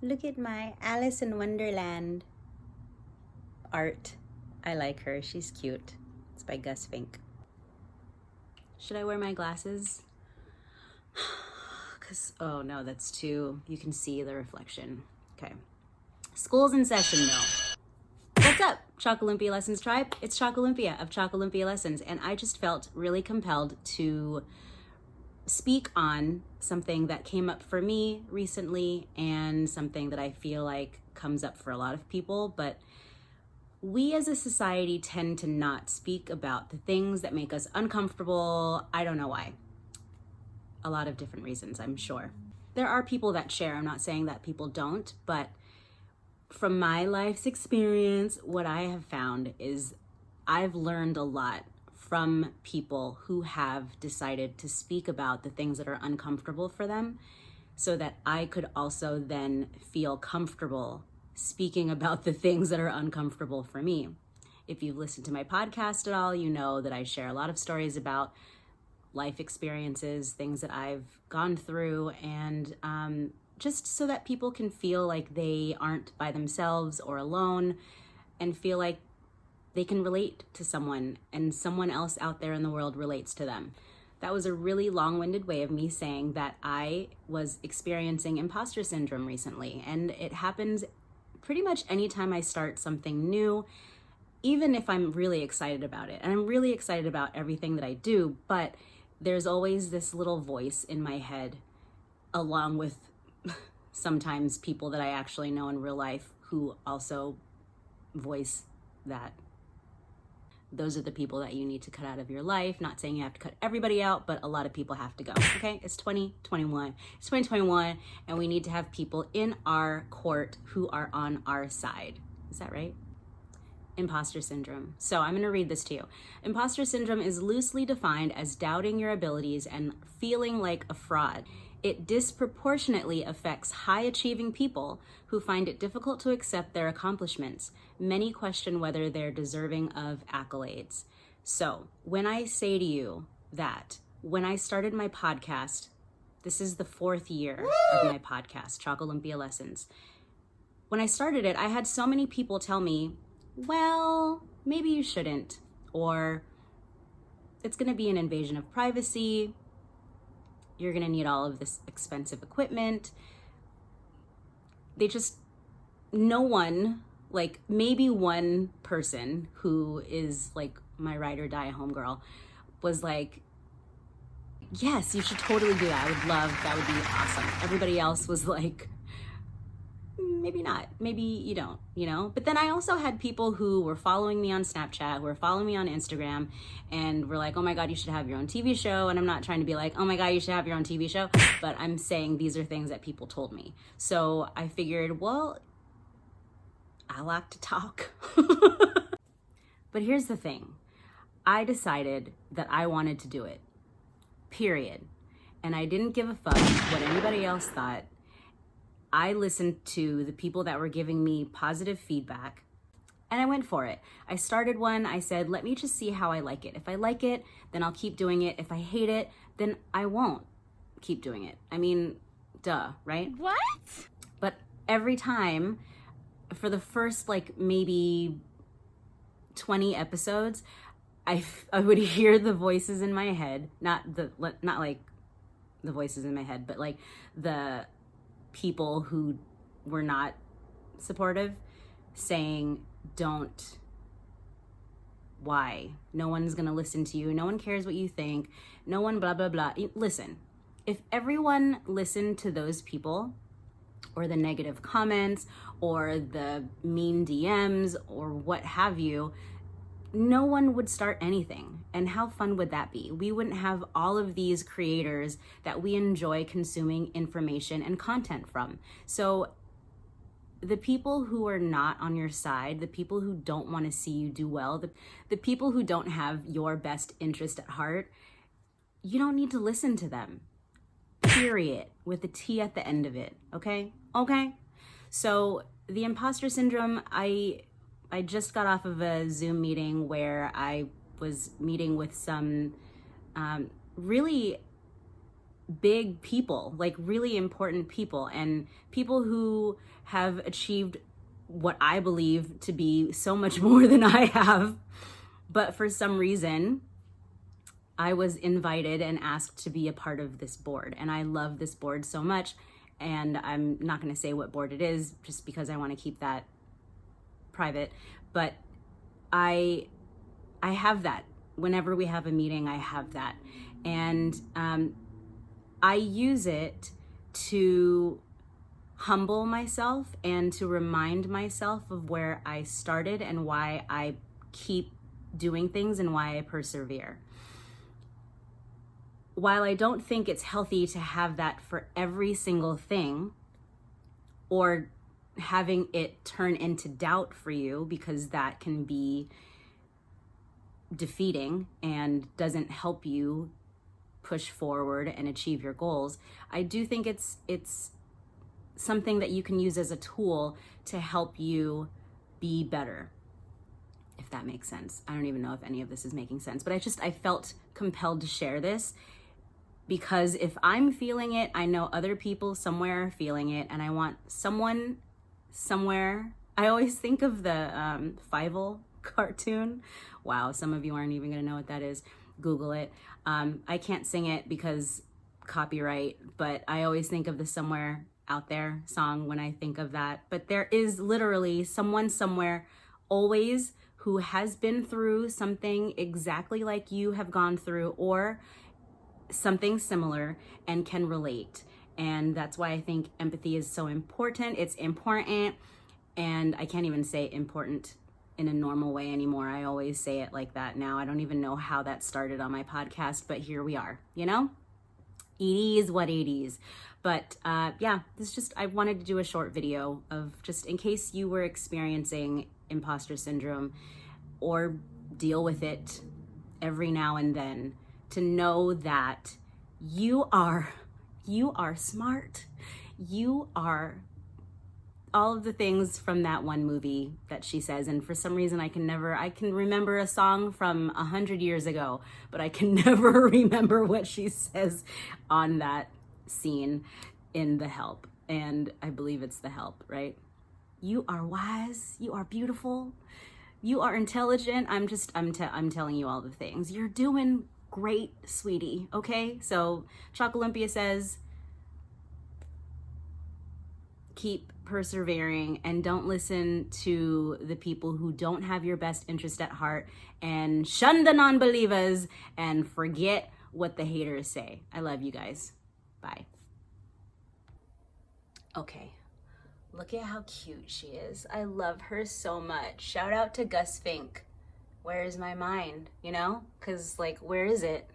Look at my Alice in Wonderland art. I like her. She's cute. It's by Gus Fink. Should I wear my glasses? Because, oh no, that's too, you can see the reflection. Okay. School's in session though. What's up, ChocoLumpia Lessons tribe? It's ChocoLumpia of ChocoLumpia Lessons, and I just felt really compelled to speak on something that came up for me recently and something that I feel like comes up for a lot of people, but we as a society tend to not speak about the things that make us uncomfortable. I don't know why. A lot of different reasons, I'm sure. There are people that share, I'm not saying that people don't, but from my life's experience, what I have found is I've learned a lot from people who have decided to speak about the things that are uncomfortable for them so that I could also then feel comfortable speaking about the things that are uncomfortable for me. If you've listened to my podcast at all, you know that I share a lot of stories about life experiences, things that I've gone through, and just so that people can feel like they aren't by themselves or alone and feel like they can relate to someone and someone else out there in the world relates to them. That was a really long-winded way of me saying that I was experiencing imposter syndrome recently, and it happens pretty much anytime I start something new, even if I'm really excited about it. And I'm really excited about everything that I do, but there's always this little voice in my head, along with sometimes people that I actually know in real life who also voice that. Those are the people that you need to cut out of your life. Not saying you have to cut everybody out, but a lot of people have to go, okay? It's 2021. It's 2021, and we need to have people in our court who are on our side. Is that right? Imposter syndrome. So I'm going to read this to you. Imposter syndrome is loosely defined as doubting your abilities and feeling like a fraud. It disproportionately affects high-achieving people who find it difficult to accept their accomplishments. Many question whether they're deserving of accolades. So when I say to you that when I started my podcast, this is the 4th year of my podcast, ChocoLumpia Lessons. When I started it, I had so many people tell me, well, maybe you shouldn't, or it's going to be an invasion of privacy. You're going to need all of this expensive equipment. No one, like maybe one person who is like my ride or die homegirl was like, yes, you should totally do that. I would love, that would be awesome. Everybody else was like, maybe not, maybe you don't, you know? But then I also had people who were following me on Snapchat, who were following me on Instagram, and were like, oh my God, you should have your own TV show. And I'm not trying to be like, oh my God, you should have your own TV show. But I'm saying these are things that people told me. So I figured, well, I like to talk. But here's the thing. I decided that I wanted to do it, period. And I didn't give a fuck what anybody else thought. I listened to the people that were giving me positive feedback, and I went for it. I started one. I said, let me just see how I like it. If I like it, then I'll keep doing it. If I hate it, then I won't keep doing it. I mean, duh, right? What? But every time, for the first like maybe 20 episodes, I would hear the voices in my head, not like the voices in my head, but like the people who were not supportive saying, don't. Why? No one's gonna listen to you. No one cares what you think. No one blah, blah, blah. Listen, if everyone listened to those people, or the negative comments, or the mean DMs, or what have you, no one would start anything. And how fun would that be? We wouldn't have all of these creators that we enjoy consuming information and content from. So the people who are not on your side, the people who don't want to see you do well, the people who don't have your best interest at heart, you don't need to listen to them. Period. With a T at the end of it. Okay? Okay? So the imposter syndrome, I just got off of a Zoom meeting where I was meeting with some really big people, like really important people, and people who have achieved what I believe to be so much more than I have. But for some reason, I was invited and asked to be a part of this board. And I love this board so much. And I'm not going to say what board it is just because I want to keep that private. But I have that. Whenever we have a meeting, I have that. And I use it to humble myself and to remind myself of where I started and why I keep doing things and why I persevere. While I don't think it's healthy to have that for every single thing, or having it turn into doubt for you, because that can be defeating and doesn't help you push forward and achieve your goals, I do think it's something that you can use as a tool to help you be better, if that makes sense. I don't even know if any of this is making sense, but I felt compelled to share this because if I'm feeling it, I know other people somewhere are feeling it, and I want someone somewhere. I always think of the Fievel cartoon. Wow, some of you aren't even gonna know what that is. Google it. I can't sing it because copyright, but I always think of the Somewhere Out There song when I think of that. But there is literally someone somewhere always who has been through something exactly like you have gone through, or something similar, and can relate. And that's why I think empathy is so important. It's important, and I can't even say important in a normal way anymore. I always say it like that now. I don't even know how that started on my podcast, but here we are, you know? It is what it is. But yeah, I wanted to do a short video of just in case you were experiencing imposter syndrome or deal with it every now and then, to know that you are smart. You are all of the things from that one movie that she says. And for some reason, I can remember a song from 100 years ago, but I can never remember what she says on that scene in The Help. And I believe it's The Help, right? You are wise. You are beautiful. You are intelligent. I'm telling you all the things. You're doing great, sweetie. Okay? So ChocoLumpia says, keep persevering and don't listen to the people who don't have your best interest at heart, and shun the non-believers and forget what the haters say. I love you guys. Bye. Okay. Look at how cute she is. I love her so much. Shout out to Gus Fink. Where is my mind? You know? 'Cause like, where is it?